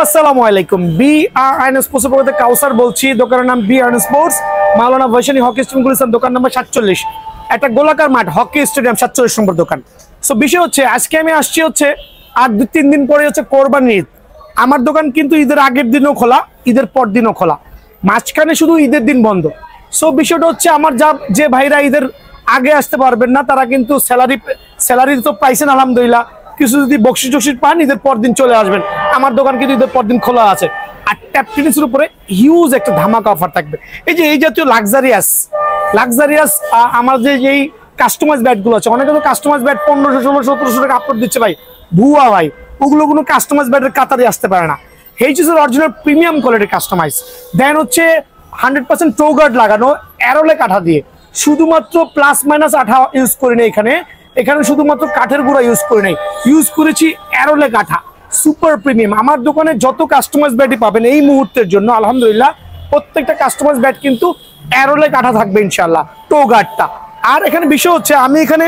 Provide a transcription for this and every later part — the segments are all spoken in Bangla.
আসসালামু আলাইকুম। BRN স্পোর্টস থেকে কাউসার বলছি। দোকানের নাম BRN স্পোর্টস, মাওলানা ভাসানী হকি স্টেডিয়াম গুলিস্তান, দোকান নাম্বার 47। একটা গোলাকার মাঠ, হকি স্টেডিয়াম, 47 নম্বর দোকান। সো বিষয় হচ্ছে আজকে আমি আসছি হচ্ছে আর 2-3 দিন পরে হচ্ছে কোরবানির ঈদ। আমার দোকান কিন্তু ঈদের আগের দিনও খোলা, ঈদের পর দিনও খোলা, মাঝখানে শুধু ঈদের দিন বন্ধ। সো বিষয়টা হচ্ছে আমার যে ভাইরা ঈদের আগে আসতে পারবেন না তারা কিন্তু স্যালারি তো পাইছেন আলহামদুলিল্লাহ, কিছু যদি বকশিস টকশিস পান ঈদের পর দিন চলে আসবেন। আমার দোকান কিন্তু ঈদের পর দিন খোলা আছে। আর ট্যাপ টেনিসের উপরে হিউজ একটা ধামাকা অফার থাকবে। এই জাতীয় লাক্সারিয়াস আমার যেই কাস্টমাইজ ব্যাটগুলো আছে, অনেকে তো কাস্টমাইজ ব্যাট 1500, 1600, 1700 টাকা আপলোড দিচ্ছে ভাই, ভুয়া ভাই। ওগুলো কোনো কাস্টমাইজ ব্যাটের কাতারে আসতে পারে না। এইচএসের অরিজিনাল প্রিমিয়াম কোয়ালিটির কাস্টমাইজ দেন হচ্ছে 100% টো গার্ড লাগানো অ্যারোলে কাঠা দিয়ে, শুধুমাত্র প্লাস মাইনাস আঠা ইউজ করি না এখানে শুধুমাত্র কাঠের গুঁড়া ইউজ করি নাই, ইউজ করেছি অ্যারোলে কাঠা, সুপার প্রিমিয়াম। আমার দোকানে যত কাস্টমাইজ ব্যাটই পাবেন এই মুহূর্তের জন্য আলহামদুলিল্লাহ প্রত্যেকটা কাস্টমাইজ ব্যাট কিন্তু অ্যারোলে কাঠা থাকবে ইনশাল্লাহ, টো গার্ডটা। আর এখানে বিষয় হচ্ছে আমি এখানে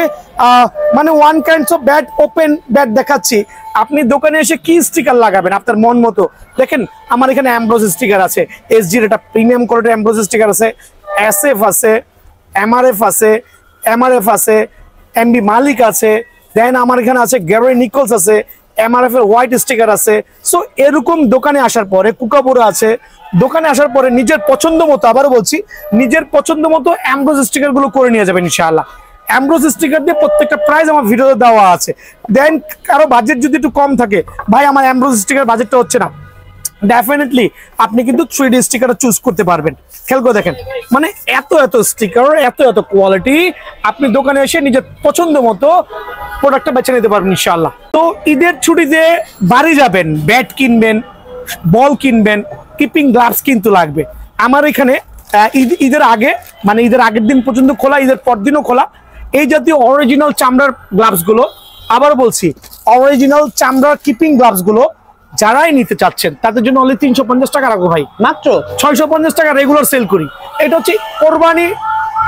মানে one kinds of bat, open bat দেখাচ্ছি। আপনি দোকানে এসে কি স্টিকার লাগাবেন আপনার মন মতো। দেখেন আমার এখানে অ্যামব্রোজ স্টিকার আছে, SG-র একটা প্রিমিয়াম কোয়ালিটির অ্যামব্রোজ স্টিকার আছে, SF আছে, MRF আছে, MB মালিক আছে, দেন আমার এখানে আছে গ্যারোই নিকলস আছে, MRF এর হোয়াইট স্টিকার আছে। সো এরকম দোকানে আসার পরে কুকাবুরা আছে, দোকানে আসার পরে নিজের পছন্দ মতো, আবারও বলছি নিজের পছন্দ মতো অ্যামব্রোজ স্টিকার গুলো করে নিয়ে যাবেন ইনশাআল্লাহ। অ্যামব্রোজ স্টিকার দিয়ে প্রত্যেকটা প্রাইস আমার ভিডিওতে দেওয়া আছে। দেন কারো বাজেট যদি একটু কম থাকে, ভাই আমার অ্যামব্রোজ স্টিকার বাজেটটা হচ্ছে না, ডেফিনেটলি আপনি কিন্তু 3D স্টিকার চুজ করতে পারবেন। খেয়াল করে দেখেন, মানে এত স্টিকার, এত কোয়ালিটি, আপনি দোকানে এসে নিজের পছন্দ মতো প্রোডাক্টটা বেছে নিতে পারবেন ইনশাআল্লাহ। তো ঈদের ছুটিতে বাড়ি যাবেন, ব্যাট কিনবেন, বল কিনবেন, কিপিং গ্লাভস কিন্তু লাগবে। আমার এখানে ঈদের আগে, মানে ঈদের আগের দিন পর্যন্ত খোলা, ঈদের পর দিনও খোলা। এই জাতীয় অরিজিনাল চামড়ার গ্লাভস গুলো, আবার বলছি অরিজিনাল চামড়ার কিপিং গ্লাভস গুলো যারাই নিতে চাচ্ছেন তাদের জন্য অনলি 350 টাকা রাখবো ভাই, মাত্র 650 টাকা রেগুলার সেল করি। এটা হচ্ছে কোরবানি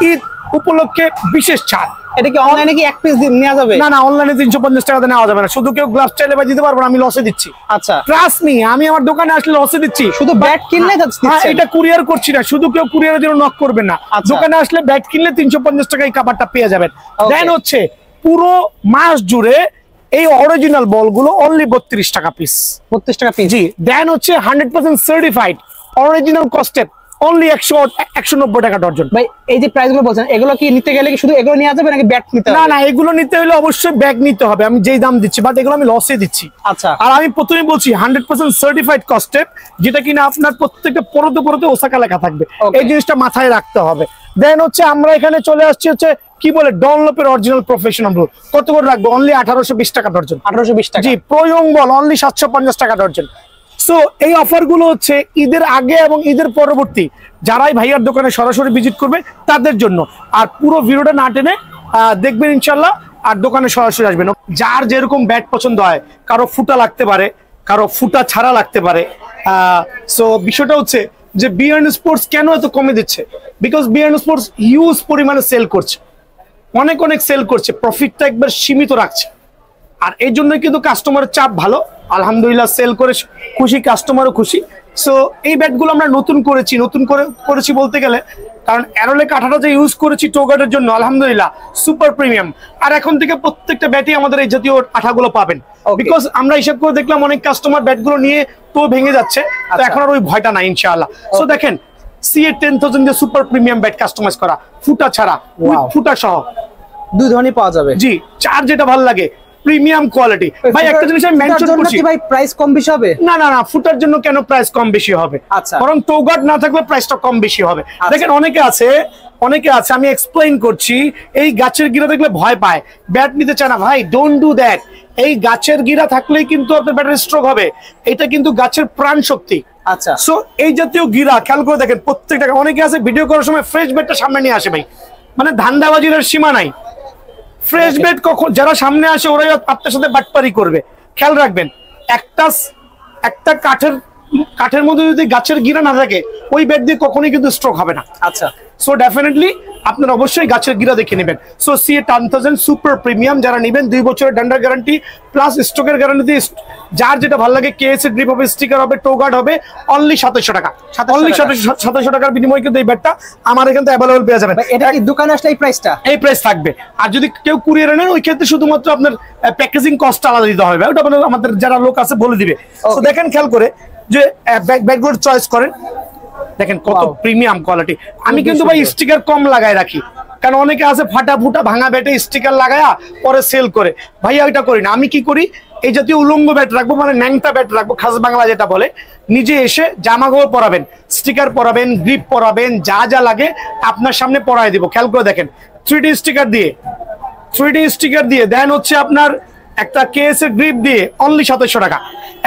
ঈদ উপলক্ষে বিশেষ ছাড়। এটা কি অনলাইনে কি এক পিস নেওয়া যাবে? না, অনলাইনে 350 টাকাতে নেওয়া যাবে না। শুধু কেউ গ্লাভস চাইলে ভাই দিতে পারবো না, আমি লসে দিচ্ছি। আচ্ছা, ট্রাস্ট মি, আমি আমার দোকানে আসলে লসে দিচ্ছি। শুধু ব্যাট কিনলে এটা কুরিয়ার করছি না, শুধু কেউ কুরিয়ারের জন্য নক করবেন না। দোকানে আসলে ব্যাট কিনলে 350 টাকায় কাভারটা পেয়ে যাবেন। দেন হচ্ছে পুরো মাস জুড়ে এই অরিজিনাল বলগুলো অনলি 32 টাকা পিস। 32 টাকা পিস, জি। দেন হচ্ছে 100% সার্টিফাইড অরিজিনাল কস্টেপ অনলি 190 টাকা ডজন। ভাই এই যে প্রাইস গুলো বলছেন, এগুলো কি নিতে গেলে কি শুধু এগুলো নিয়ে যাবে নাকি ব্যাট নিতে হবে? না, এগুলো নিতে হলে অবশ্যই ব্যাগ নিতে হবে। আমি যেই দাম দিচ্ছি, বাট এগুলো আমি লসে দিচ্ছি। আচ্ছা, আর আমি প্রথমেই বলছি 100% সার্টিফাইড কস্টেপ, যেটা কিনা আপনার প্রত্যেকটা পরতে ওসাকা লেখা থাকবে। এই জিনিসটা মাথায় রাখতে হবে। দেন হচ্ছে আমরা এখানে চলে আসছি হচ্ছে কি বলে ডনলপের অরিজিনাল প্রফেশনাল বল। কত করে রাখবো? অনলি 1820 টাকা ডজন। 1820 টাকা, জি। প্রয়োং বল অনলি 750 টাকা ডজন। সো এই অফার গুলো হচ্ছে ঈদের আগে এবং ঈদের পরবর্তী যারাই ভাইয়ার দোকানে সরাসরি ভিজিট করবে তাদের জন্য। আর পুরো ভিডিওটা না টেনে দেখবেন ইনশাল্লাহ, আর দোকানে সরাসরি আসবেন। যার যেরকম ব্যাট পছন্দ হয়, কারো ফুটা লাগতে পারে, কারো ফুটা ছাড়া লাগতে পারে। সো বিষয়টা হচ্ছে যে BRN স্পোর্টস কেন এত কমে দিচ্ছে, বিকজ BRN স্পোর্টস হিউজ পরিমাণে সেল করছে, অনেক সেল করছে, প্রফিটটা একবার সীমিত রাখছে। আর এই জন্যই কিন্তু কাস্টমারের চাপ ভালো, আলহামদুলিল্লাহ সেল করে খুশি, কাস্টমারও খুশি। সো এই ব্যাটগুলো আমরা নতুন করেছি বলতে গেলে, কারণ অ্যারোলে কাঠাটা যে ইউজ করেছি টোগার্ডের জন্য আলহামদুলিল্লাহ সুপার প্রিমিয়াম। আর এখন থেকে প্রত্যেকটা ব্যাটই আমাদের এই জাতীয় আঠাগুলো পাবেন, বিকজ আমরা হিসাব করে দেখলাম অনেক কাস্টমার ব্যাটগুলো নিয়ে তো ভেঙে যাচ্ছে, তো এখন আর ওই ভয়টা নাই ইনশাআল্লাহ। সো দেখেন CA 10000 যে সুপার প্রিমিয়াম ব্যাট কাস্টমাইজ করা, ফুটা ছাড়া, ফুটা সহ, দুই ধরনের পাওয়া যাবে। জি, চার যেটা ভালো লাগে, প্রিমিয়াম কোয়ালিটি। ভাই একটা জিনিস আমি মেনশন করছি, ভাই প্রাইস কম বেশি হবে? না, ফুটার জন্য কেন প্রাইস কম বেশি হবে? আচ্ছা, বরং টোগার্ড না থাকলে প্রাইসটা কম বেশি হবে। দেখেন অনেকে আছে আমি এক্সপ্লেইন করছি, এই গাছের গিরা দেখলে ভয় পায়, ব্যাট নিতে চায় না। ভাই ডোন্ট ডু দ্যাট। এই গাছের গিরা থাকলেই কিন্তু আপনার ব্যাটারি স্ট্রোক হবে। এটা কিন্তু গাছের প্রাণ শক্তি। আচ্ছা, সো এই জাতীয় গিরা খেয়াল করে দেখেন প্রত্যেকটা। অনেকে আছে ভিডিও করার সময় ফ্রেশ ব্যাটটা সামনে নিয়ে আসে, ভাই মানে ধান্দাবাজির সীমা নাই। ফ্রেশ ব্যাট কখন যারা সামনে আসে ওরাই আপনার সাথে বাটপারি করবে। খেয়াল রাখবেন, একটা কাঠের মধ্যে যদি গাছের গিরা না থাকে, ওই ব্যাট দিয়ে কখনোই কিন্তু স্ট্রোক হবে না। আচ্ছা, সো ডেফিনেটলি আপনারা অবশ্যই গাছের গিরা দেখে নেবেন। সো CA-1000 সুপার প্রিমিয়াম যারা নেবেন 2 বছরের ডান্ডার গ্যারান্টি প্লাস স্টকের গ্যারান্টি দিয়ে যার যেটা ভালো লাগে কেএস এর গ্রিপ হবে, স্টিকার হবে, টো গার্ড হবে, অনলি 2700 টাকা। অনলি 2700 টাকার বিনিময়ে কিন্তু এই ব্যাটটা আমার এখান থেকে অ্যাভেলেবল পেয়ে যাবেন। এটা কি দোকানে আসলে এই প্রাইস থাকবে? আর যদি কেউ কুরিয়ারে নেন ওই ক্ষেত্রে শুধুমাত্র আপনার প্যাকেজিং কস্ট আলাদা দিতে হবে, ওটা আমাদের যারা লোক আছে বলে দিবে। তো দেখেন খেয়াল করে যে ব্যাগগুলো চয়েস করেন, দেখেন কত প্রিমিয়াম কোয়ালিটি। আমি কিন্তু ভাই স্টিকার কম লাগায় রাখি, কারণ অনেকে আছে ফাটা ফুটা ভাঙা ব্যাটে স্টিকার লাগায়া পরে সেল করে। ভাইয়া ওইটা করি না, আমি কি করি এই জাতীয় উলঙ্গ ব্যাট রাখবো, মানে ন্যাংটা ব্যাট রাখবো, খাস বাংলা যেটা বলে। নিজে এসে জামা কাপড় পরাবেন, স্টিকার পরাবেন, গ্রিপ পরাবেন, যা যা লাগে আপনার সামনে পরায় দিব। খেয়াল করে দেখেন 3D স্টিকার দিয়ে দেন হচ্ছে আপনার একটা কেএস এর গ্রিপ দিয়ে অনলি 2700 টাকা।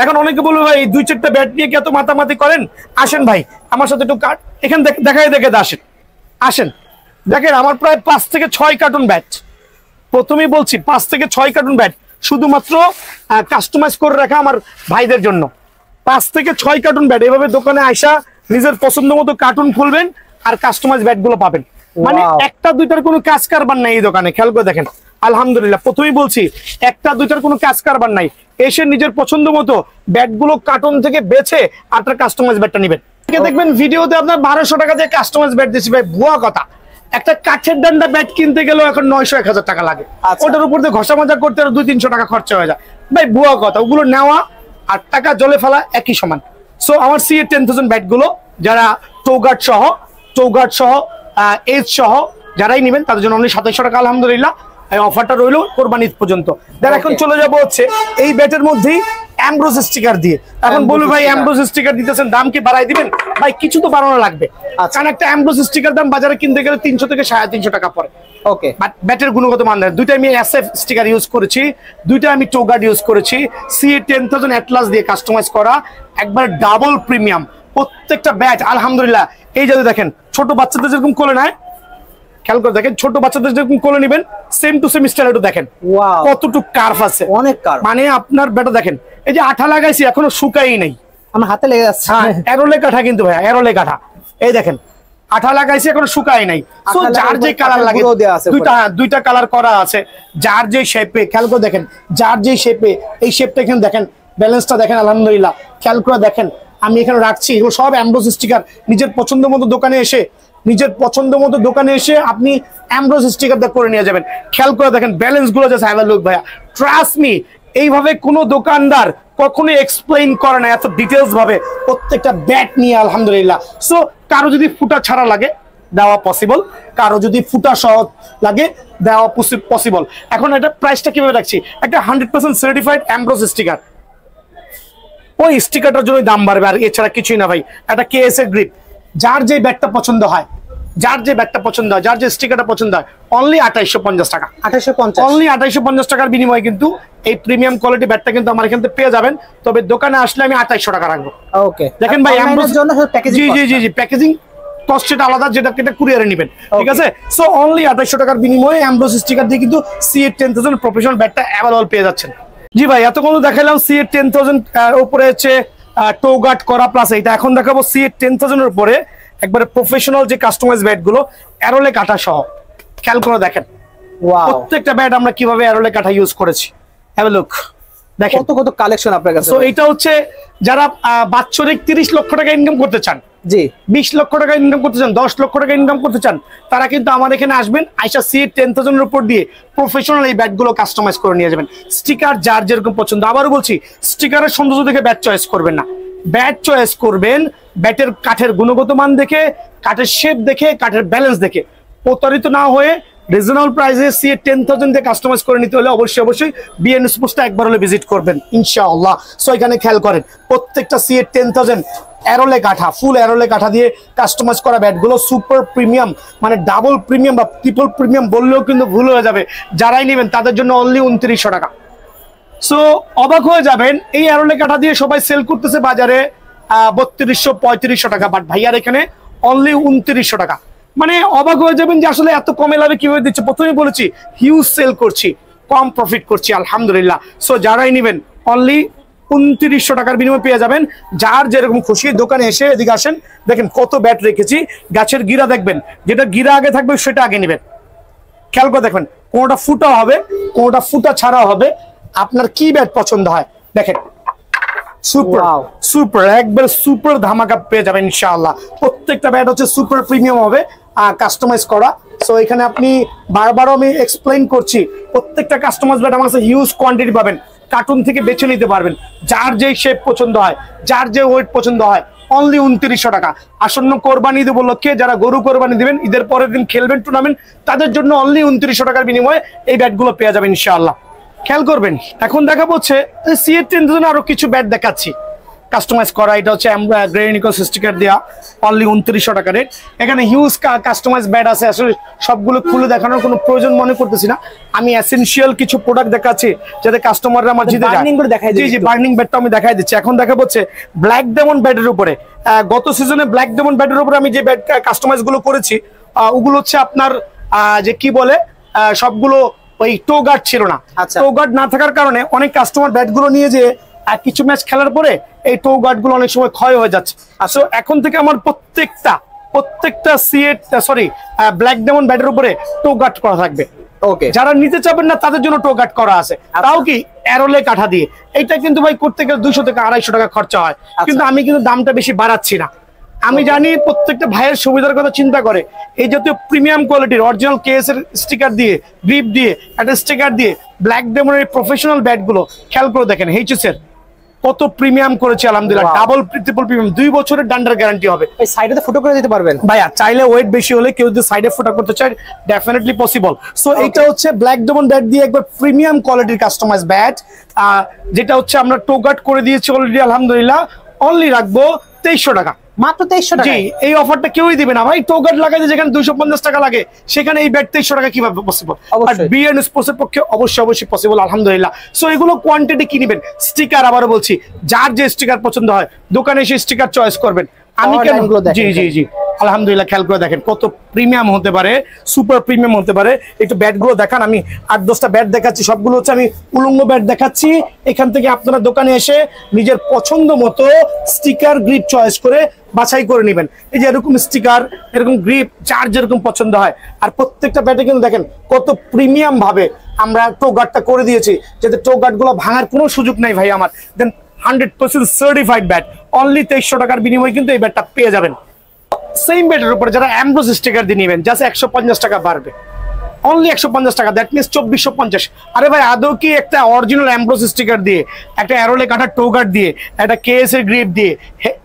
এখন অনেকে বলবে ভাই 2-4টা ব্যাট নিয়ে কি এত মাতামাতি করেন? আসেন ভাই আমার সাথে একটু এখানে দেখাই আসেন দেখেন আমার প্রায় 5 থেকে 6 কার্টুন ব্যাট। প্রথমেই বলছি 5 থেকে 6 কার্টুন ব্যাট শুধুমাত্র কাস্টমাইজ করে রাখা আমার ভাইদের জন্য। 5 থেকে 6 কার্টুন ব্যাট এভাবে দোকানে আইসা নিজের পছন্দ মতো কার্টুন খুলবেন আর কাস্টমাইজ ব্যাট গুলো পাবেন। মানে একটা দুইটার কোনো কাজ কারবার নাই এই দোকানে। খেয়াল করে দেখেন আলহামদুলিল্লাহ, প্রথমেই বলছি একটা দুইটার কোনো কাজ কারবার নাই। এসে নিজের পছন্দ মতো ব্যাটগুলো কার্টুন থেকে বেছে আপনার কাস্টমাইজ ব্যাটটা নেবেন। দেখবেন ভিডিওতে আপনার 1200 টাকা দিয়ে কাস্টমাইজ ব্যাট দিচ্ছি, ভাই ভুয়া কথা। একটা কাঠের ডান্ডা ব্যাট কিনতে গেলেও এখন 900-1000 টাকা লাগে, ওটার উপর দিয়ে ঘষা মাজা করতে 200-300 টাকা খরচা হয়ে যায়। ভাই ভুয়া কথা, ওগুলো নেওয়া আর টাকা জলে ফেলা একই সমান। সো আমার CA-1000 ব্যাট গুলো যারা টোগার্ড সহ এজ সহ যারাই নেবেন তাদের জন্য অনলি 2700 টাকা। আলহামদুলিল্লাহ এই অফারটা রইলো কোরবানি ঈদ পর্যন্ত। এখন চলে যাবো হচ্ছে এই ব্যাটের মধ্যেই অ্যামব্রোস স্টিকার দিয়ে। এখন বলবো ভাই অ্যামব্রোস স্টিকার দিতেছেন, দাম কি বাড়াই দিবেন? ভাই কিছু তো বাড়ানো লাগবে, কারণ একটা অ্যামব্রোস স্টিকার দাম বাজারে কিনতে গেলে 300 থেকে 350 টাকা পড়ে। ওকে, বাট ব্যাটের গুণগত মান দেয়। দুইটা আমি SF স্টিকার ইউজ করেছি, দুইটা আমি টোগার্ড ইউজ করেছি। CA-1000 অ্যাটলাস দিয়ে কাস্টমাইজ করা, একবার ডাবল প্রিমিয়াম প্রত্যেকটা ব্যাট। আলহামদুলিল্লাহ এই যে দেখেন ছোট বাচ্চাদের যেরকম কোলে নেয়, খেয়াল করে দেখেন ছোট বাচ্চাদের যেরকম কোলে নেবেন সেম টু সেম স্টাইল একটু দেখেন কতটুকু কার্ভ আছে, অনেক কার্ভ। মানে আপনার ব্যাটা দেখেন এই যে আঠা লাগাইছি এখনো শুকাই নাই, আমার হাতে লেগে যাচ্ছে। এরোলে কাঠা কিন্তু ভাই, এরোলে কাঠা। এই দেখেন আঠা লাগাইছি এখনো শুকাই নাই। সো যার যে কালার লাগে দুইটা কালার করা আছে, যার যে শেপে। খেয়াল করে দেখেন যার যে শেপে, এই শেপটা এখানে দেখেন, ব্যালেন্সটা দেখেন আলহামদুলিল্লাহ। খেয়াল করে দেখেন আমি এখানে রাখছি, এগুলো সব অ্যামব্রোস স্টিকার। নিজের পছন্দ মতো দোকানে এসে আপনি অ্যামব্রোস স্টিকার দিয়ে করে নিয়ে যাবেন। খেয়াল করে দেখেন ব্যালেন্স গুলো জাস্ট হ্যাভ আ লুক ভাইয়া, ট্রাস্ট মি। এইভাবে কোনো দোকানদার কখনোই এক্সপ্লেইন করে না এত ডিটেলস ভাবে প্রত্যেকটা ব্যাট নিয়ে আলহামদুলিল্লাহ। সো কারো যদি ফুটা ছাড়া লাগে দেওয়া পসিবল, কারো যদি ফুটা সহ লাগে দেওয়া পসিবল। এখন এটা প্রাইসটা কিভাবে রাখছি, একটা 100% সার্টিফাইড অ্যামব্রোস স্টিকার, ওই স্টিকারটার জন্য দাম বাড়বে, আর এছাড়া কিছুই না ভাই। একটা কেএস এর গ্রিপ, যার যে ব্যাটটা পছন্দ হয়, যার যে স্টিকারটা পছন্দ হয়, অনলি 2850 টাকা। 2850, অনলি 2850 টাকার বিনিময়ে কিন্তু এই প্রিমিয়াম কোয়ালিটি ব্যাটটা কিন্তু আমার এখান থেকে পেয়ে যাবেন। তবে দোকানে আসলে আমি 2800 টাকা রাখবো। ওকে, দেখেন ভাই জি প্যাকেজিং কস্ট সেটা আলাদা, যেটা কুরিয়ারে নেবেন, ঠিক আছে। সো অনলি 2800 টাকার বিনিময়ে অ্যামব্রোস স্টিকার দিয়ে কিন্তু CA-1000 প্রফেশনাল ব্যাটটা অ্যাভেলেবল পেয়ে যাচ্ছেন। জি ভাই, এতক্ষণ দেখালাম CA-1000 উপরে হচ্ছে টো গার্ড করা প্লাস এইটা। এখন দেখাবো CA-1000 এর উপরে একবারে প্রফেশনাল যে কাস্টমাইজ ব্যাট গুলো অ্যারোলে কাটা সহ। খেয়াল করে দেখেন প্রত্যেকটা ব্যাট আমরা কিভাবে অ্যারোলে কাটা ইউজ করেছি। হ্যাভ আ লুক, দেখেন কত কালেকশন আপনার কাছে। সো এটা হচ্ছে যারা বাৎসরিক 30 লক্ষ টাকা ইনকাম করতে চান, জি 20 লক্ষ টাকা ইনকাম করতে চান, 10 লক্ষ টাকা ইনকাম করতে চান, তারা কিন্তু আমার এখানে আসবেন, আইসা CA-1000 এর উপর দিয়ে প্রফেশনাল এই ব্যাটগুলো কাস্টমাইজ করে নিয়ে যাবেন। স্টিকার যার যেরকম পছন্দ, আবারও বলছি স্টিকারের সৌন্দর্য দেখে ব্যাট চয়েস করবেন না, ব্যাট চয়েস করবেন ব্যাটের কাঠের গুণগত মান দেখে, কাঠের শেপ দেখে, কাঠের ব্যালেন্স দেখে। প্রতারিত না হয়ে রিজনেবল প্রাইসে CA-1000 দিয়ে কাস্টমাইজ করে নিতে হলে অবশ্যই বিএন স্পোর্টসটা একবার হলে ভিজিট করবেন ইনশাআল্লাহ। সো এখানে খেয়াল করেন প্রত্যেকটা CA-1000 অ্যারোলে কাঠা, ফুল অ্যারোলে কাঠা দিয়ে কাস্টমাইজ করা ব্যাটগুলো সুপার প্রিমিয়াম, মানে ডাবল প্রিমিয়াম বা ট্রিপল প্রিমিয়াম বললেও কিন্তু ভুল হয়ে যাবে। যারাই নেবেন তাদের জন্য অনলি 2900 টাকা। সো অবাক হয়ে যাবেন, এই অ্যারোলে কাঠা দিয়ে সবাই সেল করতেছে বাজারে 3200-3500 টাকা, বাট ভাইয়ার এখানে অনলি 2900 টাকা। মানে অবাক হয়ে যাবেন যে আসলে এত কমে লাভে কিভাবে দিচ্ছে। প্রথমেই বলেছি হিউজ সেল করছি, কম প্রফিট করছি আলহামদুলিল্লাহ। সো যারাই নেবেন অনলি 2900 টাকার বিনিময়ে পেয়ে যাবেন। যার যেরকম খুশি দোকানে এসে এদিকে আসেন, দেখেন কত ব্যাট রেখেছি। গাছের গিরা দেখবেন, যেটা গিরা আগে থাকবে সেটা আগে নেবেন। খেয়াল করে দেখবেন, কোনোটা ফুটা হবে, কোনোটা ফুটা ছাড়া হবে। আপনার কি ব্যাট পছন্দ হয় দেখেন, সুপার সুপার একবার সুপার ধামাকা পেয়ে যাবেন ইনশাআল্লাহ। প্রত্যেকটা ব্যাট হচ্ছে সুপার প্রিমিয়াম হবে, কাস্টমাইজ করা। সো এখানে আপনি বারবার আমি এক্সপ্লেইন করছি, প্রত্যেকটা কাস্টমাইজ ব্যাট আমার কাছে হিউজ কোয়ান্টিটি পাবেন। কার্টুন থেকে বেছে নিতে পারবেন, যার যে শেপ পছন্দ হয়, যার যে ওয়েট পছন্দ হয়। অনলি 2900 টাকা। আসন্ন কোরবানি ঈদ উপলক্ষে যারা গরু কোরবানি দিবেন, ঈদের পরের দিন খেলবেন টুর্নামেন্ট, তাদের জন্য অনলি 2900 টাকার বিনিময়ে এই ব্যাটগুলো পেয়ে যাবেন ইনশাআল্লাহ। খেয়াল করবেন, এখন দেখা হচ্ছে CA10 জন্য আরো কিছু ব্যাট দেখাচ্ছি কাস্টমাইজ করা। এটা হচ্ছে আমরা গ্রেনিকো স্টিকার দেওয়া, অনলি 2900 টাকা রেট। এখানে হিউজ কাস্টমাইজ ব্যাট আছে, আসলে সবগুলো খুলে দেখানোর কোনো প্রয়োজন মনে করতেছি না। আমি এসেনশিয়াল কিছু প্রোডাক্ট দেখাচ্ছি যাতে কাস্টমাররা আমার জিতে যায়। জি জি, বার্নিং ব্যাটটা আমি দেখাই দিচ্ছি। এখন দেখা হচ্ছে ব্ল্যাক ডেমন ব্যাটের উপরে, গত সিজনে ব্ল্যাক ডেমন ব্যাটের উপরে আমি যে ব্যাট কাস্টমাইজ গুলো করেছি, ওগুলো হচ্ছে আপনার যে কি বলে, সবগুলো ওই টো গার্ড ছিল না। টো গার্ড না থাকার কারণে অনেক কাস্টমার ব্যাট গুলো নিয়ে যে কিছু ম্যাচ খেলার পরে এই টো গার্ড গুলো অনেক সময় ক্ষয় হয়ে যাচ্ছে। আসলে এখন থেকে আমার প্রত্যেকটা ব্ল্যাক ডেমন ব্যাটের উপরে টো গার্ড করা থাকবে। ওকে, যারা নিতে চাবেন না তাদের জন্য টো গার্ড করা আছে, তাও কি অ্যারোলে কাঠা দিয়ে। এইটা কিন্তু ভাই করতে গেলে 200 থেকে 250 টাকা খরচা হয়, কিন্তু আমি কিন্তু দামটা বেশি বাড়াচ্ছি না। আমি জানি প্রত্যেকটা ভাইয়ের সুবিধার কথা চিন্তা করে এই জাতীয় প্রিমিয়াম কোয়ালিটির অরিজিনাল কেএস এর স্টিকার দিয়ে, গ্রিপ দিয়ে, একটা স্টিকার দিয়ে ব্ল্যাক ডেমনের প্রফেশনাল ব্যাট গুলো খেয়াল করে দেখেন। এইচএস এর কত প্রিমিয়াম করেছে আলহামদুলিল্লাহ, ডাবল ট্রিপল প্রিমিয়াম, 2 বছরের ডান্ডার গ্যারান্টি হবে। এই সাইডে ফুটো করে দিতে পারবেন ভাইয়া, চাইলে ওয়েট বেশি হলে কেউ যদি সাইডে ফুটা করতে চায় ডেফিনেটলি পসিবল। সো এটা হচ্ছে ব্ল্যাক ডেমন ব্যাট দিয়ে একবার প্রিমিয়াম কোয়ালিটির কাস্টমাইজ ব্যাট, যেটা হচ্ছে আমরা টো গার্ড করে দিয়েছি অলরেডি আলহামদুলিল্লাহ। অনলি রাখবো 2300 টাকা, মাত্র 2300 টাকা। জি, এই অফারটা কেউই দিবে না ভাই। টো গার্ড লাগাইতে যেখানে 250 টাকা লাগে, সেখানে এই ব্যাট 2300 টাকা কিভাবে পসিবল? আর বিএন স্পোর্টসের পক্ষে অবশ্যই পসিবল আলহামদুলিল্লাহ। সো এগুলো কোয়ান্টিটি কি নিবেন, স্টিকার আবারও বলছি, যার যে স্টিকার পছন্দ হয় দোকানে এসে স্টিকার চয়েস করবেন। আমি কেন, জি আলহামদুলিল্লাহ, খেয়াল করে দেখেন কত প্রিমিয়াম হতে পারে, সুপার প্রিমিয়াম হতে পারে। একটু ব্যাট গুলো দেখান, আমি 8-10টা ব্যাট দেখাচ্ছি, সবগুলো হচ্ছে আমি উলঙ্গ ব্যাট দেখাচ্ছি। এখান থেকে আপনারা দোকানে এসে নিজের পছন্দ মতো স্টিকার গ্রিপ চয়েস করে বাছাই করে নেবেন। এই যে এরকম স্টিকার, এরকম গ্রিপ, যার যেরকম পছন্দ হয়। আর প্রত্যেকটা ব্যাটে কিন্তু দেখেন কত প্রিমিয়াম ভাবে আমরা টো গার্ডটা করে দিয়েছি, যাতে টো গার্ড গুলো ভাঙার কোনো সুযোগ নাই ভাই আমার। দেন 100% সার্টিফাইড ব্যাট, অনলি 2300 টাকার বিনিময়ে কিন্তু এই ব্যাটটা পেয়ে যাবেন। সেম ব্যাটের উপরে যারা অ্যামব্রোস স্টিকার দিয়ে নেবেন, জাস্ট 150 টাকা বাড়বে, অনলি 150 টাকা, দ্যাট মিনস 2450। আরে ভাই, আদৌ কি একটা অরিজিনাল অ্যামব্রোস স্টিকার দিয়ে, একটা অ্যারোলে কাটা টো গার্ড দিয়ে, একটা কেএস এর গ্রিপ দিয়ে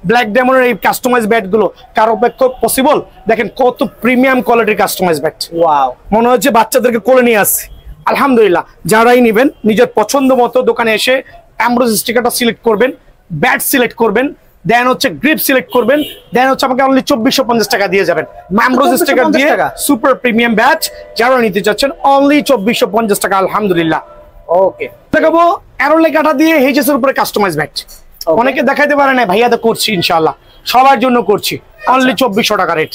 ব্ল্যাক ডেমনের এই কাস্টমাইজ ব্যাট গুলো কারো পক্ষে পসিবল? দেখেন কত প্রিমিয়াম কোয়ালিটির কাস্টমাইজ ব্যাট, ওয়াও, মনে হচ্ছে বাচ্চাদেরকে কোলে নিয়ে আসছে। আলহামদুলিল্লাহ, যারাই নেবেন নিজের পছন্দ মতো দোকানে এসে অ্যামব্রোস স্টিকারটা সিলেক্ট করবেন, ব্যাট সিলেক্ট করবেন, দেন হচ্ছে গ্রিপ সিলেক্ট করবেন, দেন হচ্ছে আমাকে অনলি 2450 টাকা দিয়ে যাবেন। অ্যামব্রোস স্টিকার দিয়ে সুপার প্রিমিয়াম ব্যাট যারা নিতে চাচ্ছেন অনলি 2450 টাকা আলহামদুলিল্লাহ। ওকে, দেখাবো অ্যারোলে কাটা দিয়ে এইচএস এর উপরে কাস্টমাইজ ব্যাট। অনেকে দেখাইতে পারে না ভাইয়া, তো করছি ইনশাআল্লাহ, সবার জন্য করছি। অনলি 2400 টাকা রেট,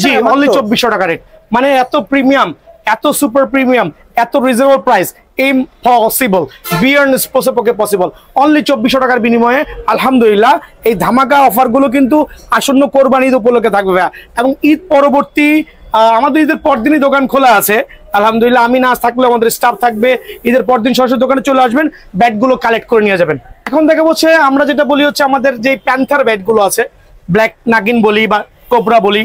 জি অনলি 2400 টাকা রেট। মানে এত প্রিমিয়াম, এত সুপার প্রিমিয়াম, এত রিজনেবল প্রাইস ইম্পসিবল, বিয়ার্ন স্পোর্টসের পক্ষে পসিবল। অনলি 2400 টাকার বিনিময়ে আলহামদুলিল্লাহ। এই ধামাকা অফার গুলো কিন্তু আসন্ন কোরবানি ঈদ উপলক্ষে থাকবে এবং ঈদ পরবর্তী আমাদের ঈদের পরদিনই দোকান খোলা আছে আলহামদুলিল্লাহ। আমি না থাকলে আমাদের স্টাফ থাকবে, ঈদের পরদিন সরাসরি দোকানে চলে আসবেন, ব্যাট গুলো কালেক্ট করে নিয়ে যাবেন। এখন দেখা হচ্ছে আমরা যেটা বলি হচ্ছে আমাদের যে প্যান্থার ব্যাট গুলো আছে, ব্ল্যাক নাগিন বলি বা কোবরা বলি,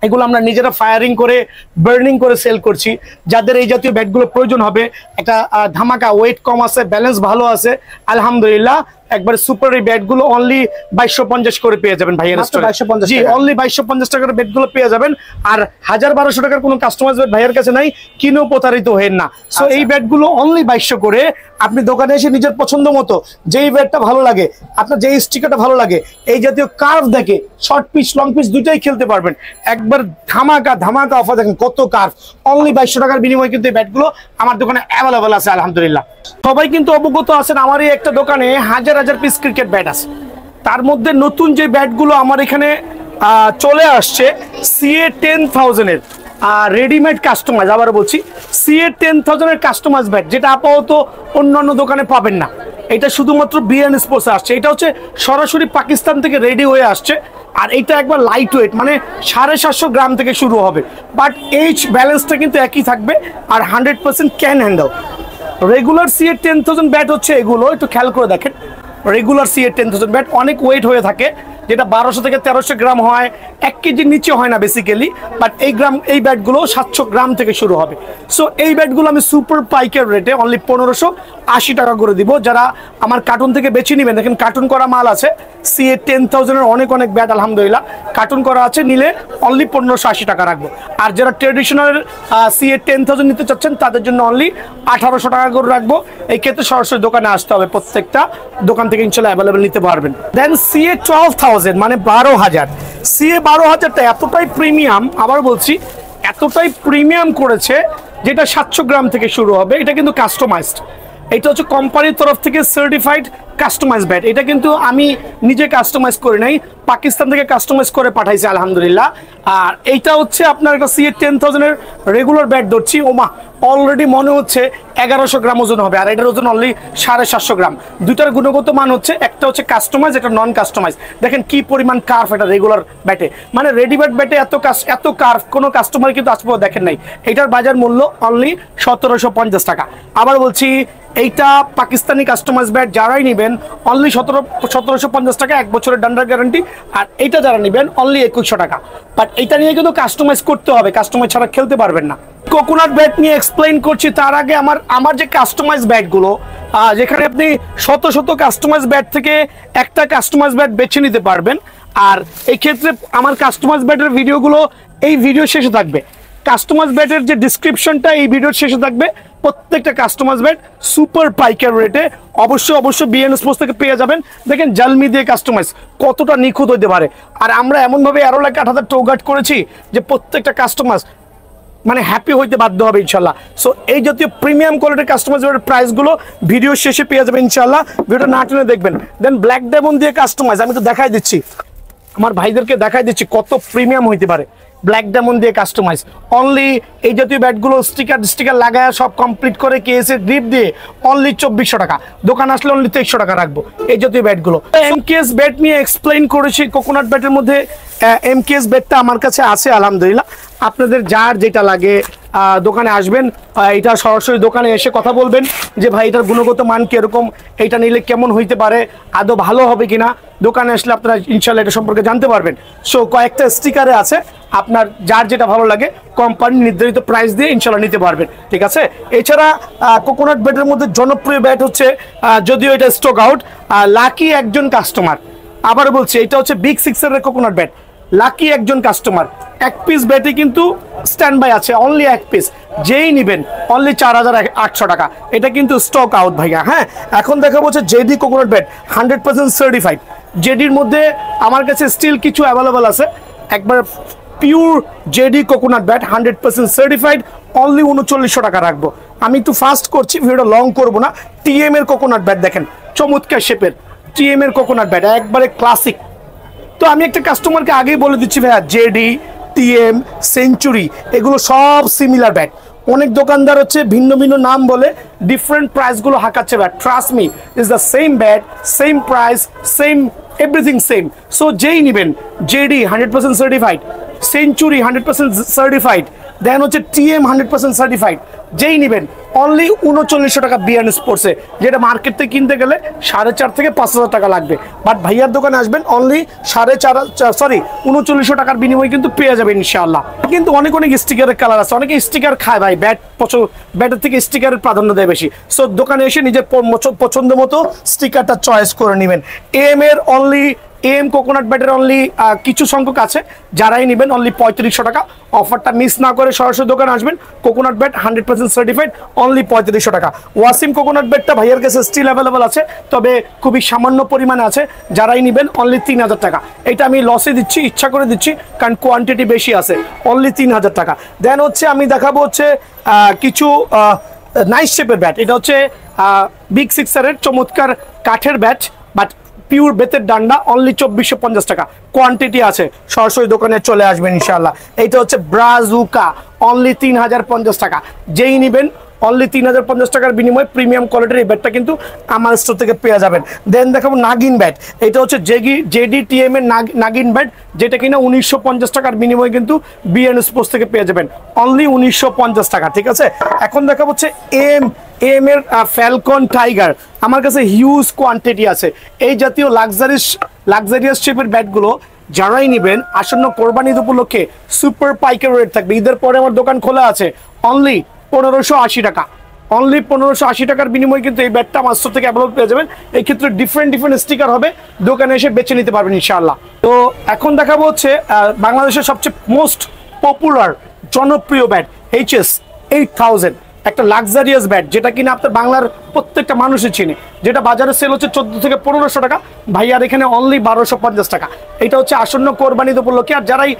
এগুলো আমরা নিজেরা ফায়ারিং করে বার্নিং করে সেল করছি। যাদের এই জাতীয় ব্যাটগুলো প্রয়োজন হবে, একটা ধামাকা, ওয়েট কম আছে, ব্যালেন্স ভালো আছে আলহামদুলিল্লাহ, একবার সুপার এই ব্যাটগুলো অনলি 2250 করে পেয়ে যাবেন ভাইয়ের রেস্টুরেন্টে। জি, অনলি 2250 টাকার ব্যাটগুলো পেয়ে যাবেন। আর 1000-1200 টাকার কোনো কাস্টমাইজ ব্যাট ভাইয়ের কাছে নাই, কিনেও প্রতারিত হবেন না। সো এই ব্যাটগুলো অনলি 2200 করে আপনি দোকানে এসে নিজের পছন্দ মতো যেই ব্যাটটা ভালো লাগে, আপনার যেই স্টিকারটা ভালো লাগে, এই জাতীয় কার্ভ দেখে শর্ট পিচ লং পিচ দুইটাই খেলতে পারবেন। একবার ধামাকা অফার দেখেন, কত কার্ভ, অনলি 2200 টাকার বিনিময়ে কিন্তু এই ব্যাটগুলো আমার দোকানে অ্যাভেলেবল আছে আলহামদুলিল্লাহ। সবাই কিন্তু অবগত আছেন আমার এই একটা দোকানে হাজার পিস ক্রিকেট ব্যাট আছে। তার মধ্যে নতুন যে ব্যাটগুলো আমার এখানে চলে আসছে CA10000 এর রেডিমেড কাস্টমাইজ, আবার বলছি CA10000 এর কাস্টমাইজ ব্যাট, যেটা আপাতত অন্যান্য দোকানে পাবেন না। এটা শুধুমাত্র বিএন স্পোর্টসে আসছে। এটা হচ্ছে সরাসরি পাকিস্তান থেকে রেডি হয়ে আসছে। আর এটা একবার লাইট ওয়েট, মানে 750 গ্রাম থেকে শুরু হবে, বাট এইচ ব্যালেন্সটা কিন্তু একই থাকবে আর 100% can handle. Regular CA 10,000 bat হচ্ছে এগুলো, একটু খেয়াল করে দেখেন। রেগুলার সিএ 10,000 ব্যাট অনেক ওয়েট হয়ে থাকে, যেটা 1200 থেকে 1300 গ্রাম হয়, 1 কেজির নিচে হয় না বেসিক্যালি, বাট এই ব্যাটগুলো 700 গ্রাম থেকে শুরু হবে। সো এই ব্যাটগুলো আমি সুপার পাইকার রেটে অনলি 1580 টাকা করে দিব। যারা আমার কার্টুন থেকে বেছে নেবেন, দেখেন কার্টুন করা মাল আছে, সিএ 10,000-এর অনেক ব্যাট আলহামদুলিল্লাহ কার্টুন করা আছে, নিলে অনলি 1580 টাকা রাখবো। আর যারা ট্রেডিশনাল সিএ 10,000 নিতে চাচ্ছেন তাদের জন্য অনলি 1800 টাকা করে রাখবো। এই ক্ষেত্রে সরাসরি দোকানে আসতে হবে, প্রত্যেকটা দোকান থেকে ইনশাল্লাহ অ্যাভেলেবেল নিতে পারবেন। দেন সিএ 12,000 মানে 12,000, সিএ 12,000টা এতটাই প্রিমিয়াম, আবার বলছি এতটাই প্রিমিয়াম করেছে, যেটা 700 গ্রাম থেকে শুরু হবে। এটা কিন্তু কাস্টমাইজড, এটা হচ্ছে কোম্পানির তরফ থেকে সার্টিফাইড কাস্টমাইজ ব্যাট। এটা কিন্তু আমি নিজে কাস্টমাইজ করি নাই, পাকিস্তান থেকে কাস্টমাইজ করে পাঠাইছে আলহামদুলিল্লাহ। আর এইটা হচ্ছে আপনার সিএ 10,000-এর রেগুলার ব্যাট ধরছি, ওমা অলরেডি মনে হচ্ছে 1100 গ্রাম ওজন হবে, আর এটার ওজন অনলি 750 গ্রাম। দুইটার গুণগত মান হচ্ছে, একটা হচ্ছে কাস্টমাইজ, এটা নন কাস্টমাইজ। দেখেন কি পরিমাণ কার্ভ এটা রেগুলার ব্যাটে, মানে রেডিমেড ব্যাটে এত কার্ভ কোনো কাস্টমার কিন্তু আজ পর্যন্ত দেখেন নাই। এটার বাজার মূল্য অনলি 1750 টাকা। আবার বলছি এইটা পাকিস্তানি কাস্টমাইজ ব্যাট যারাই নেবেন অনলি 1750 টাকা, 1 বছরের ডান্ডার গ্যারান্টি। আর এইটা যারা নেবেন অনলি 2100 টাকা। বাট এইটা নিয়ে কিন্তু কাস্টমাইজ করতে হবে, কাস্টমাইজ ছাড়া খেলতে পারবেন না। কোকোনাট ব্যাট নিয়ে এক্সপ্লেইন করছি, তার আগে আমার যে কাস্টমাইজ ব্যাটগুলো, যেখানে আপনি শত কাস্টমাইজ ব্যাট থেকে একটা কাস্টমাইজ ব্যাট বেছে নিতে পারবেন। আর এই ক্ষেত্রে আমার কাস্টমাইজ ব্যাটের ভিডিওগুলো এই ভিডিও শেষে থাকবে, কাস্টমাইজ ব্যাটের যে ডিসক্রিপশনটা এই ভিডিওর শেষে থাকবে। প্রত্যেকটা কাস্টমাইজ ব্যাট সুপার পাইকার রেটে অবশ্যই বিএন স্পোর্টস থেকে পেয়ে যাবেন। দেখেন জালমি দিয়ে কাস্টমাইজ কতটা নিখুঁত হইতে পারে। আর আমরা এমনভাবে অ্যারো লাইট 8,000 টোগাট করেছি যে প্রত্যেকটা কাস্টমার মানে হ্যাপি হইতে বাধ্য হবে ইনশাল্লাহ। সো এই জাতীয় প্রিমিয়াম কোয়ালিটির কাস্টমাইজ প্রাইসগুলো ভিডিও শেষে পেয়ে যাবেন ইনশাল্লাহ, ভিডিওটা না টেনে দেখবেন। দেন ব্ল্যাক ডায়মন্ড দিয়ে কাস্টমাইজ আমি তো দেখাই দিচ্ছি, আমার ভাইদেরকে দেখাই দিচ্ছি কত প্রিমিয়াম হইতে পারে। ব্ল্যাক ডায়মন্ড দিয়ে কাস্টমাইজ অনলি এই জাতীয় ব্যাটগুলো স্টিকার লাগায় সব কমপ্লিট করে কেএসএ গ্রিপ দিয়ে অনলি 2400 টাকা। দোকান আসলে অনলি 2300 টাকা রাখবো এই জাতীয় ব্যাটগুলো। এমকেএস ব্যাট নিয়ে এক্সপ্লেইন করেছি। কোকোনাট ব্যাটের মধ্যে এমকেএস ব্যাটটা আমার কাছে আছে আলহামদুলিল্লাহ। আপনাদের যার যেটা লাগে দোকানে আসবেন, এটা সরাসরি দোকানে এসে কথা বলবেন যে ভাই এটার গুণগত মান কিরকম, এটা নিলে কেমন হইতে পারে, আদৌ ভালো হবে কিনা। দোকানে আসলে আপনারা ইনশাল্লাহ এটা সম্পর্কে জানতে পারবেন। সো কয়েকটা স্টিকারে আছে, আপনার যার যেটা ভালো লাগে কোম্পানির নির্ধারিত প্রাইস দিয়ে ইনশাল্লাহ নিতে পারবেন, ঠিক আছে। এছাড়া কোকোনাট ব্যাটের মধ্যে জনপ্রিয় ব্যাট হচ্ছে, যদিও এটা স্টক আউট, লাকি একজন কাস্টমার। আবার বলছি এটা হচ্ছে বিগ 6-এর কোকোনাট ব্যাট, লাকি একজন কাস্টমার। 1 পিস ব্যাটে কিন্তু স্ট্যান্ড বাই আছে, অনলি 1 পিস, যেই নেবেন অনলি 4800 টাকা। এটা কিন্তু স্টক আউট ভাইয়া। হ্যাঁ, এখন দেখা বলছে জেডি কোকোনাট ব্যাট 100% সার্টিফাইড। জেডির মধ্যে আমার কাছে স্টিল কিছু অ্যাভেলেবল আছে, একবার pure JD coconut bat 100% certified, only 3900 টাকা রাখবো। আমি একটু ফাস্ট করছি, ভিডিওটা লং করবো না। টিএম এর কোকোনাট ব্যাট দেখেন, চমৎকার শেপের টিএম এর কোকোনাট ব্যাট, একবারে ক্লাসিক। তো আমি একটা কাস্টমারকে আগেই বলে দিচ্ছি ভাইয়া, জেডি, টিএম, সেঞ্চুরি এগুলো সব সিমিলার ব্যাট। অনেক দোকানদার হচ্ছে ভিন্ন নাম বলে ডিফারেন্ট প্রাইসগুলো হাঁকাচ্ছে bat. Trust me, is the same bat, same price, same everything same. So যেই নেবেন, JD 100% certified, Century 100% certified, then হচ্ছে টিএম 100% সার্টিফাইড, যেই নেবেন অনলি 3900 টাকা বিএন স্পোর্টসে, যেটা মার্কেট থেকে কিনতে গেলে 4,500 থেকে 5,000 টাকা লাগবে। বাট ভাইয়ার দোকানে আসবেন অনলি 3900 টাকার বিনিময়ে কিন্তু পেয়ে যাবেন ইনশাআল্লাহ। কিন্তু অনেক স্টিকারের কালার আছে, অনেকে স্টিকার খায় ভাই, ব্যাটের থেকে স্টিকারের প্রাধান্য দেয় বেশি। সো দোকানে এসে নিজের পছন্দ মতো স্টিকারটা চয়েস করে নেবেন। এম এর অনলি এম কোকোনাট ব্যাটের অনলি কিছু সংখ্যক আছে, যারাই নেবেন অনলি 3500 টাকা। অফারটা মিস না করে সরাসরি দোকানে আসবেন। কোকোনাট ব্যাট 100% সার্টিফাইড, অনলি 3500 টাকা। ওয়াসিম কোকোনাট ব্যাটটা ভাইয়ের কাছে স্টিল অ্যাভেলেবল আছে, তবে খুবই সামান্য পরিমাণে আছে, যারাই নেবেন অনলি 3000 টাকা। এটা আমি লসে দিচ্ছি, ইচ্ছা করে দিচ্ছি, কারণ কোয়ান্টিটি বেশি আছে, অনলি 3000 টাকা। দেন হচ্ছে আমি দেখাবো হচ্ছে কিছু নাইস শেপের ব্যাট। এটা হচ্ছে বিগ 6-এর চমৎকার কাঠের ব্যাট, বাট পিওর বেতের ডান্ডা, অনলি 2450 টাকা। কোয়ান্টিটি আছে, সরাসরি দোকানে চলে আসবেন ইনশাআল্লাহ। এইটা হচ্ছে ব্রাজুকা, অনলি 3050 টাকা। যেই নেবেন অনলি 3050 টাকার বিনিময়ে প্রিমিয়াম কোয়ালিটির এই ব্যাটটা কিন্তু আমার স্টোর থেকে পেয়ে যাবেন। দেন দেখাবো নাগিন ব্যাট। এটা হচ্ছে জেডিটিএম এর নাগিন ব্যাট, যেটা কিনা 1950 টাকার বিনিময়ে কিন্তু বিএন স্পোর্টস থেকে পেয়ে যাবেন অনলি 1950 টাকা। ঠিক আছে, এখন দেখাবো হচ্ছে এম এর ফ্যালকন টাইগার। আমার কাছে হিউজ কোয়ান্টিটি আছে এই জাতীয় লাক্সারিয়াস শেপের ব্যাটগুলো। যারাই নেবেন আসন্ন কোরবানি ঈদ উপলক্ষে সুপার পাইকারি রেট থাকবে। ঈদের পরে আমার দোকান খোলা আছে অনলি 1580 টাকা। অনলি 1580 টাকার বিনিময়ে কিন্তু এই ব্যাটটা আমার স্টোর থেকে অ্যাভেলেবল পেয়ে যাবেন। এই ক্ষেত্রে ডিফারেন্ট স্টিকার হবে, দোকানে এসে বেছে নিতে পারবেন ইনশাআল্লাহ। তো এখন দেখাবো হচ্ছে বাংলাদেশের সবচেয়ে মোস্ট পপুলার জনপ্রিয় ব্যাট HS 8000, একটা লাক্সারিয়াস ব্যাট যেটা কিনা আপনার বাংলার প্রত্যেকটা মানুষই চিনে, যেটা বাজারে সেল হচ্ছে 14 থেকে 1500 টাকা, ভাইয়ার এখানে অনলি 1250 টাকা। এটা হচ্ছে আসন্ন কোরবানি উপলক্ষে। আর যারাই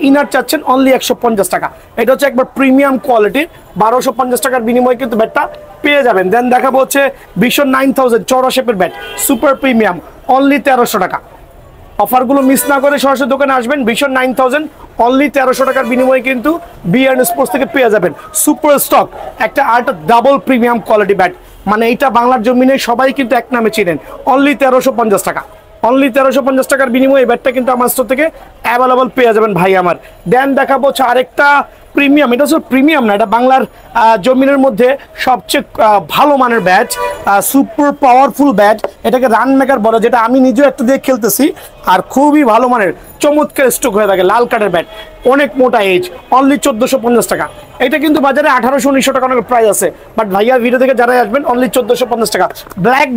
ইনার চাচ্ছেন অনলি 150 টাকা। এটা হচ্ছে একবার প্রিমিয়াম কোয়ালিটির 1250 টাকার বিনিময়ে কিন্তু ব্যাটটা পেয়ে যাবেন। দেন দেখাবো হচ্ছে ভিশন 9000 চওড়া শেপের ব্যাট, সুপার প্রিমিয়াম, অনলি 1300 টাকা। অফারগুলো মিস না করে সরাসরি দোকানে আসবেন। ভিশন 9000 অনলি 1300 টাকার বিনিময়ে কিন্তু বিএন স্পোর্টস থেকে পেয়ে যাবেন সুপার স্টক একটা ডাবল প্রিমিয়াম কোয়ালিটি ব্যাট। মানে এইটা বাংলার জমিনে সবাই কিন্তু এক নামে চিনেন, অনলি 1350 টাকা। অনলি 1350 টাকার বিনিময়ে এই ব্যাটটা কিন্তু আমার স্টোর থেকে অ্যাভেলেবল পেয়ে যাবেন ভাই আমার। দেন দেখাবো হচ্ছে আরেকটা প্রিমিয়াম। এটা হচ্ছে প্রিমিয়াম না, এটা বাংলার জমিনের মধ্যে সবচেয়ে ভালো মানের ব্যাট, সুপার পাওয়ারফুল ব্যাট। এটাকে রান মেকার বলে, যেটা আমি নিজেও একটা দিয়ে খেলতেছি আর খুবই ভালো মানের চমৎকার স্ট্রোক হয়ে থাকে। লাল কাঠের ব্যাট, অনেক মোটা এজ, অনলি 1450 টাকা। এটা কিন্তু বাজারে 1800-1900 টাকা অনেক প্রাইস আছে, বাট ভাইয়া ভিডিও থেকে যারাই আসবেন অনলি 1450 টাকা। ব্ল্যাক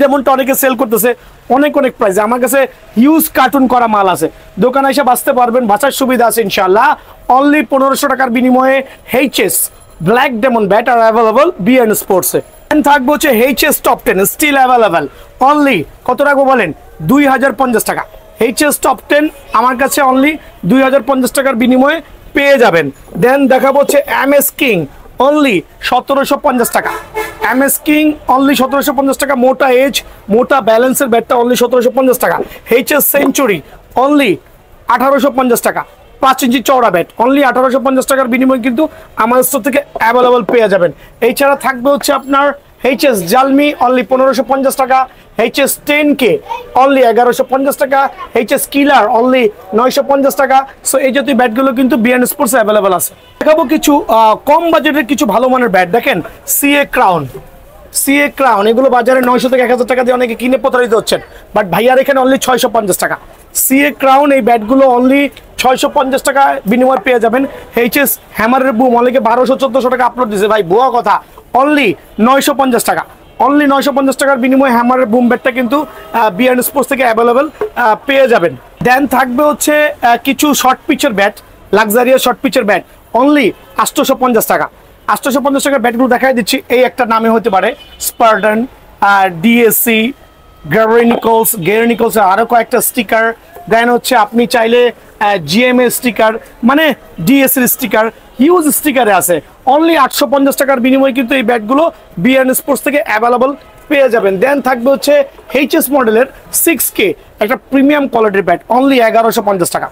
ডায়মন্ডটা অনেকে সেল করতেছে অনেক প্রাইসে। আমার কাছে হিউজ কার্টুন করা মাল আছে, দোকানে এসে বাঁচতে পারবেন, বাঁচার সুবিধা আছে ইনশাআল্লাহ। অনলি 1500 টাকার বিনিময়ে HS ব্ল্যাক ডায়মন্ড ব্যাট আর অ্যাভেলেবল বিএন স্পোর্টসে। থাকবো হচ্ছে HS top 10 still available, only কত রাখবো বলেন? 2050 টাকা। HS টপ 10 আমার কাছে অনলি 2050 টাকার বিনিময়ে পেয়ে যাবেন। দেন দেখাবো হচ্ছে MS কিং, অনলি 1750 টাকা। MS কিং অনলি 1750 টাকা। মোটা এজ, মোটা ব্যালেন্সের ব্যাটটা অনলি 1750 টাকা। HS সেঞ্চুরি অনলি 1850 টাকা। 5 ইঞ্চি চওড়া ব্যাট অনলি 1850 টাকার বিনিময়ে কিন্তু আমার স্টোর থেকে অ্যাভেলেবল পেয়ে যাবেন। এছাড়া থাকবে হচ্ছে আপনার HS জালমি অনলি 1550 টাকা। HS 10K অনলি 1150 টাকা। HS কিলার অনলি 950 টাকা। সো এই জাতীয় ব্যাটগুলো কিন্তু বিএন স্পোর্টসে অ্যাভেলেবল আছে। দেখাবো কিছু কম বাজেটের কিছু ভালো মানের ব্যাট। দেখেন CA ক্রাউন, এগুলো বাজারে 900 থেকে 1000 টাকা দিয়ে অনেকে কিনে প্রতারিত হচ্ছেন, বাট ভাইয়ার এখানে অনলি 650 টাকা। CA ক্রাউন এই ব্যাটগুলো অনলি 650 টাকা বিনিময় পেয়ে যাবেন। HS হ্যামারের বুম অনেকে 1200-1400 টাকা আপলোড দিছে, ভাই ভুয়া কথা, অনলি 950 টাকা। অনলি 950 টাকার বিনিময়ে হ্যামারের বুম ব্যাটটা কিন্তু বিএন স্পোর্টস থেকে অ্যাভেলেবেল পেয়ে যাবেন। দেন থাকবে হচ্ছে কিছু শর্ট পিচের ব্যাট, লাক্সারিয়াস শর্ট পিচের ব্যাট, অনলি 850 টাকা। 850 টাকার ব্যাটগুলো দেখাই দিচ্ছি। এই একটা নামে হতে পারে স্পার্টান, DSC, গেরনিকলস, আরো কয়েকটা স্টিকার। দেন হচ্ছে আপনি চাইলে GMA স্টিকার, মানে DSC স্টিকার, হিউজ স্টিকারে আছে। অনলি 850 টাকার বিনিময়ে কিন্তু এই ব্যাটগুলো বিএন স্পোর্টস থেকে অ্যাভেলেবল পেয়ে যাবেন। দেন থাকবে হচ্ছে HS মডেলের 6K একটা প্রিমিয়াম কোয়ালিটির ব্যাট, অনলি 1150 টাকা।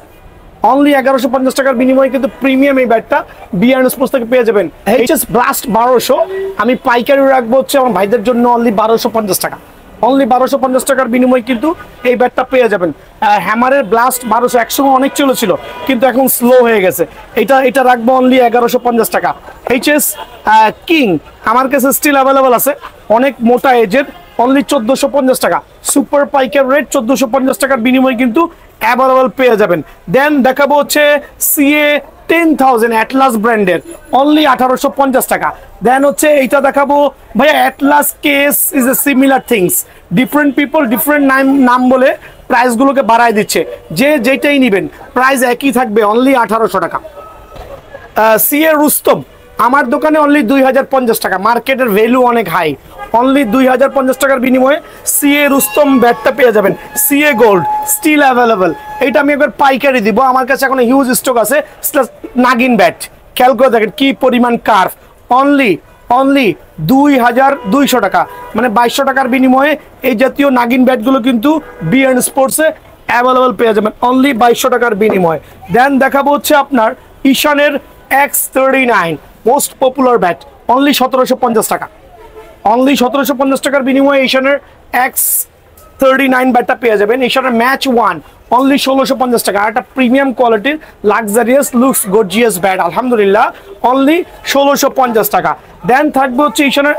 অনলি 1150 টাকার বিনিময়ে কিন্তু প্রিমিয়াম এই ব্যাটটা বিএন স্পোর্টস থেকে পেয়ে যাবেন। HS ব্লাস্ট 1200 আমি পাইকারি রাখবো হচ্ছে আমার ভাইদের জন্য অনলি 1250 টাকা। অনলি 1250 টাকার বিনিময়ে কিন্তু এই ব্যাটটা পেয়ে যাবেন। হ্যামারের ব্লাস্ট 1200 একসময় অনেক চলেছিল, কিন্তু এখন স্লো হয়ে গেছে। এটা রাখবো অনলি 1150 টাকা। HS কিং আমার কাছে স্টিল অ্যাভেলেবল আছে, অনেক মোটা এজের, অনলি 1450 টাকা। সুপার পাইকার রেট 1450 টাকার বিনিময়ে কিন্তু অ্যাভেলেবল পেয়ে যাবেন। দেন দেখাবো হচ্ছে CA 10,000 অ্যাটলাস ব্র্যান্ডের, অনলি 1850 টাকা। দেন হচ্ছে এইটা দেখাবো ভাইয়া, Atlas case is a similar things, different people different নাম বলে প্রাইসগুলোকে বাড়ায় দিচ্ছে। যেটাই নেবেন প্রাইস একই থাকবে, অনলি 1800 টাকা। CA রুস্তম আমার দোকানে অনলি 2050 টাকা, মার্কেটের ভ্যালু অনেক হাই, অনলি 2050 টাকার বিনিময়ে CA রুস্তম ব্যাটটা পেয়ে যাবেন। CA গোল্ড স্টিল অ্যাভেলেবল, এটা আমি একবার পাইকারি দিব, আমার কাছে এখন হিউজ স্টক আছে। নাগিন ব্যাট খেয়াল করে দেখেন কি পরিমাণ কার্ভ, অনলি 2200 টাকা, মানে 2200 টাকার বিনিময়ে এই জাতীয় নাগিন ব্যাটগুলো কিন্তু বিএন স্পোর্টসে অ্যাভেলেবল পেয়ে যাবেন, অনলি 2200 টাকার বিনিময়ে। দেন দেখাবো হচ্ছে আপনার ঈশানের X39 most popular bat, only 1750 টাকা। অনলি 1750 টাকার বিনিময়ে এশিয়ানের X39 ব্যাটটা পেয়ে যাবেন। এশিয়ানের ম্যাচ 1 অনলি 1650 টাকা। আর একটা প্রিমিয়াম কোয়ালিটির লাক্সারিয়াস লুকস গর্জিয়াস ব্যাট আলহামদুলিল্লাহ অনলি 1650 টাকা। দেন থাকবে হচ্ছে এশিয়ানের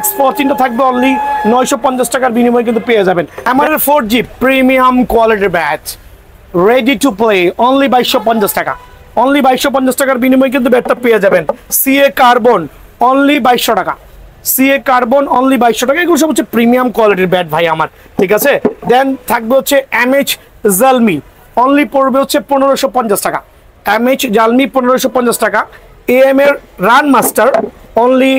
X14টা থাকবে অনলি 950 টাকার বিনিময়ে কিন্তু পেয়ে যাবেন। আমাদের 4G প্রিমিয়াম কোয়ালিটির bat ready to play only 2250 টাকা। অনলি 2250 টাকার বিনিময়ে কিন্তু ব্যাটটা পেয়ে যাবেন। CA কার্বন অনলি 2200 টাকা। CA কার্বন অনলি 2200 টাকা। এগুলো সব হচ্ছে প্রিমিয়াম কোয়ালিটির ব্যাট ভাই আমার, ঠিক আছে। দেন থাকবে হচ্ছে MH জালমি অনলি পড়বে হচ্ছে 1550 টাকা। MH জালমি 1550 টাকা। AM এর রান মাস্টার অনলি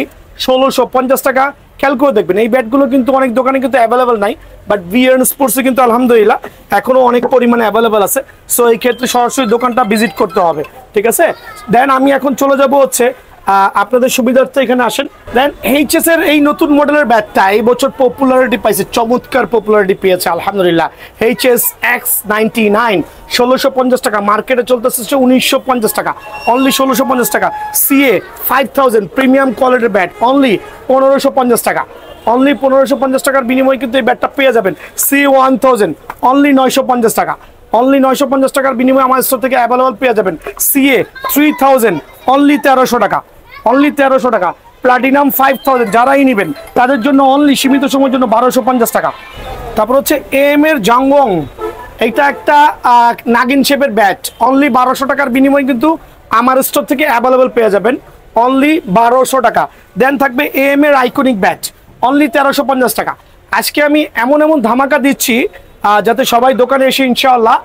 1650 টাকা। খেয়াল করে দেখবেন এই ব্যাটগুলো কিন্তু অনেক দোকানে কিন্তু অ্যাভেলেবেল নাই, বাট বিএন স্পোর্টসে কিন্তু আলহামদুলিল্লাহ এখনো অনেক পরিমাণে অ্যাভেলেবেল আছে। সো এই ক্ষেত্রে সরাসরি দোকানটা ভিজিট করতে হবে, ঠিক আছে। দেন আমি এখন চলে যাব হচ্ছে আপনাদের সুবিধার্থে এখানে আসেন। দেন এইচএস এর এই নতুন মডেলের ব্যাটটা এই বছর পপুলারিটি পাইছে, চমৎকার পপুলারিটি পেয়েছে আলহামদুলিল্লাহ। HS X99 1650 টাকা, মার্কেটে চলতেছে 1950 টাকা, অনলি 1650 টাকা। CA 5000 প্রিমিয়াম কোয়ালিটির ব্যাট অনলি 1550 টাকা। অনলি 1550 টাকার বিনিময়ে কিন্তু এই ব্যাটটা পেয়ে যাবেন। C1000 অনলি 950 টাকা। অনলি 950 টাকার বিনিময়ে আমার স্টোর থেকে অ্যাভেলেবল পেয়ে যাবেন। CA 3000 অনলি 1300 টাকা। অনলি 1300 টাকা। প্লাটিনাম 5000 যারাই নেবেন তাদের জন্য অনলি সীমিত সময়ের জন্য 1250 টাকা। তারপর হচ্ছে AM এর জাংওয়ং, এইটা একটা নাগিন শেপের ব্যাট অনলি 1200 টাকার বিনিময়ে কিন্তু আমার স্টোর থেকে অ্যাভেলেবল পেয়ে যাবেন অনলি 1200 টাকা। দেন থাকবে AM এর আইকনিক ব্যাট অনলি 1350 টাকা। আজকে আমি এমন এমন ধামাকা দিচ্ছি যাতে সবাই দোকানে এসে ইনশাআল্লাহ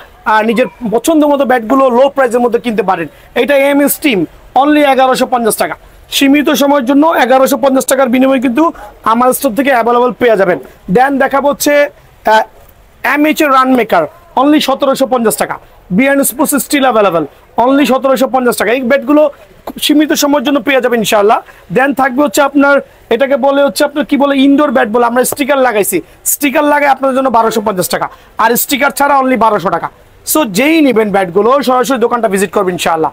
নিজের পছন্দ মতো ব্যাটগুলো লো প্রাইসের মধ্যে কিনতে পারেন। এটা AM স্টিম অনলি 1150 টাকা। সীমিত সময়ের জন্য 1150 টাকার বিনিময়ে কিন্তু আমার স্টোর থেকে অ্যাভেলেবল পেয়ে যাবেন। দেন দেখাবো হচ্ছে MH এর রান মেকার অনলি 1750 টাকা। BN sports still available only 1750 টাকা। এই ব্যাটগুলো সীমিত সময়ের জন্য পেয়ে যাবেন ইনশাআল্লাহ। দেন থাকবে হচ্ছে আপনার এটাকে বলে হচ্ছে আপনার কি বলে ইনডোর ব্যাট বলে, আমরা স্টিকার লাগাইছি, স্টিকার লাগাই আপনাদের জন্য 1250 টাকা, আর স্টিকার ছাড়া অনলি 1200 টাকা। সো যেই নেবেন ব্যাটগুলো সরাসরি দোকানটা ভিজিট করবেন ইনশাআল্লাহ।